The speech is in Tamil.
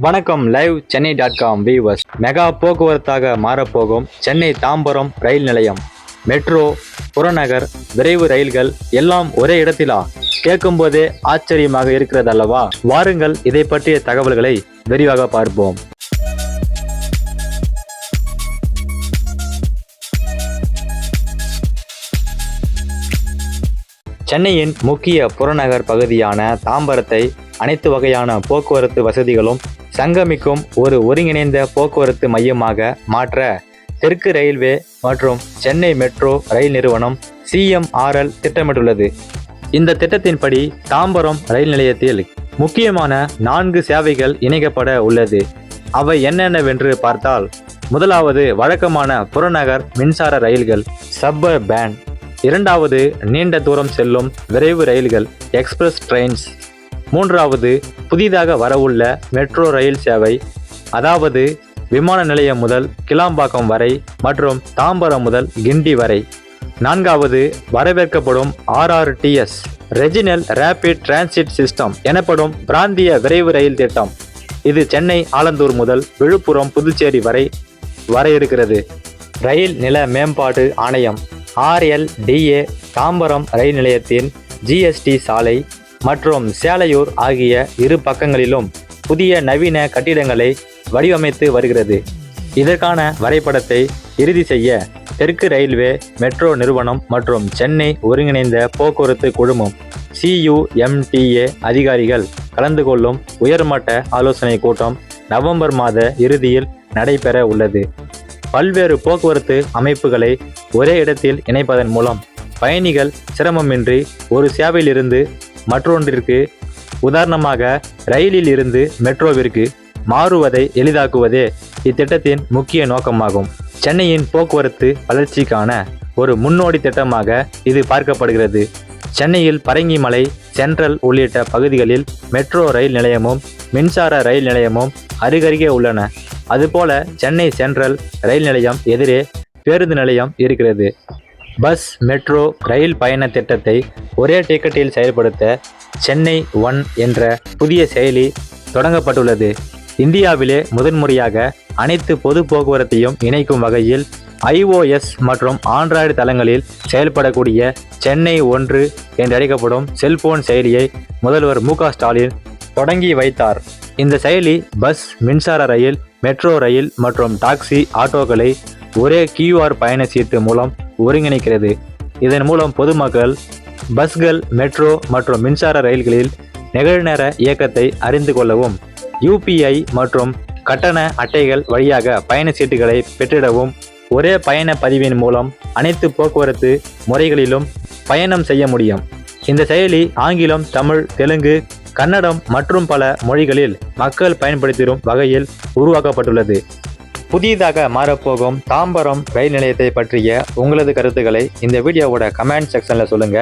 வணக்கம் லைவ் சென்னை.com வியூவர்ஸ். மெகா போக்குவரத்தாக மாறப்போகும் சென்னை தாம்பரம் ரயில் நிலையம், மெட்ரோ, புறநகர், விரைவு ரயில்கள் எல்லாம் ஒரே இடத்திலா? கேட்கும் போதே ஆச்சரியமாக இருக்கிறது அல்லவா? வாருங்கள் இதை பற்றிய தகவல்களை விரிவாக பார்ப்போம். சென்னையின் முக்கிய புறநகர் பகுதியான தாம்பரத்தை அனைத்து வகையான போக்குவரத்து வசதிகளும் சங்கமிக்கும் ஒரு ஒருங்கிணைந்த போக்குவரத்து மையமாக மாற்ற தெற்கு ரயில்வே மற்றும் சென்னை மெட்ரோ ரயில் நிறுவனம் CMRL திட்டமிட்டுள்ளது. இந்த திட்டத்தின்படி தாம்பரம் ரயில் நிலையத்தில் முக்கியமான 4 சேவைகள் இணைக்கப்பட உள்ளது. அவை என்னென்னவென்று பார்த்தால், முதலாவது வழக்கமான புறநகர் மின்சார ரயில்கள் சப்பர் பேண்ட், இரண்டாவது நீண்ட தூரம் செல்லும் விரைவு ரயில்கள் எக்ஸ்பிரஸ் ட்ரெயின்ஸ், மூன்றாவது புதிதாக வரவுள்ள மெட்ரோ ரயில் சேவை, அதாவது விமான நிலையம் முதல் கிளாம்பாக்கம் வரை மற்றும் தாம்பரம் முதல் கிண்டி வரை, நான்காவது வரவேற்கப்படும் RRTS regional rapid transit system எனப்படும் பிராந்திய விரைவு ரயில் திட்டம். இது சென்னை ஆலந்தூர் முதல் விழுப்புரம் புதுச்சேரி வரை வர இருக்கிறது. ரயில் நில மேம்பாட்டு ஆணையம் RLDA தாம்பரம் ரயில் நிலையத்தின் GST சாலை மற்றும் சேலையூர் ஆகிய இரு பக்கங்களிலும் புதிய நவீன கட்டிடங்களை வடிவமைத்து வருகிறது. இதற்கான வரைபடத்தை இறுதி செய்ய தெற்கு ரயில்வே, மெட்ரோ நிறுவனம் மற்றும் சென்னை ஒருங்கிணைந்த போக்குவரத்து குழுமம் CUMTA அதிகாரிகள் கலந்து கொள்ளும் உயர்மட்ட ஆலோசனை கூட்டம் நவம்பர் மாத இறுதியில் நடைபெற உள்ளது. பல்வேறு போக்குவரத்து அமைப்புகளை ஒரே இடத்தில் இணைப்பதன் மூலம் பயணிகள் சிரமமின்றி ஒரு சேவையிலிருந்து மற்றொன்றிற்கு, உதாரணமாக ரயிலில் இருந்து மெட்ரோவிற்கு மாறுவதை எளிதாக்குவதே இத்திட்டத்தின் முக்கிய நோக்கமாகும். சென்னையின் போக்குவரத்து வளர்ச்சிக்கான ஒரு முன்னோடி திட்டமாக இது பார்க்கப்படுகிறது. சென்னையில் பரங்கிமலை, சென்ட்ரல் உள்ளிட்ட பகுதிகளில் மெட்ரோ ரயில் நிலையமும் மின்சார ரயில் நிலையமும் அருகருகே உள்ளன. அதுபோல சென்னை சென்ட்ரல் ரயில் நிலையம் எதிரே பேருந்து நிலையம் இருக்கிறது. பஸ், மெட்ரோ ரயில் பயண திட்டத்தை ஒரே டிக்கெட்டில் செயல்படுத்த சென்னை ஒன் என்ற புதிய செயலி தொடங்கப்பட்டுள்ளது. இந்தியாவிலே முதன்முறையாக அனைத்து பொது போக்குவரத்தையும் இணைக்கும் வகையில் iOS மற்றும் ஆண்ட்ராய்டு தளங்களில் செயல்படக்கூடிய சென்னை 1 என்றழைக்கப்படும் செல்போன் செயலியை முதல்வர் MK ஸ்டாலின் தொடங்கி வைத்தார். இந்த செயலி பஸ், மின்சார ரயில், மெட்ரோ ரயில் மற்றும் டாக்ஸி, ஆட்டோக்களை ஒரே QR பயண சீட்டு மூலம் ஒருங்கிணைக்கிறது. இதன் மூலம் பொதுமக்கள் பஸ்கள், மெட்ரோ மற்றும் மின்சார ரயில்களில் நிகழ்நேர இயக்கத்தை அறிந்து கொள்ளவும், UPI மற்றும் கட்டண அட்டைகள் வழியாக பயண சீட்டுகளை பெற்றிடவும், ஒரே பயண பதிவின் மூலம் அனைத்து போக்குவரத்து முறைகளிலும் பயணம் செய்ய முடியும். இந்த செயலி ஆங்கிலம், தமிழ், தெலுங்கு, கன்னடம் மற்றும் பல மொழிகளில் மக்கள் பயன்படுத்திடும் வகையில் உருவாக்கப்பட்டுள்ளது. புதிதாக மாறப்போகும் தாம்பரம் ரயில் நிலையத்தை பற்றிய உங்களது கருத்துக்களை இந்த வீடியோவோட கமெண்ட் செக்ஷன்ல சொல்லுங்க.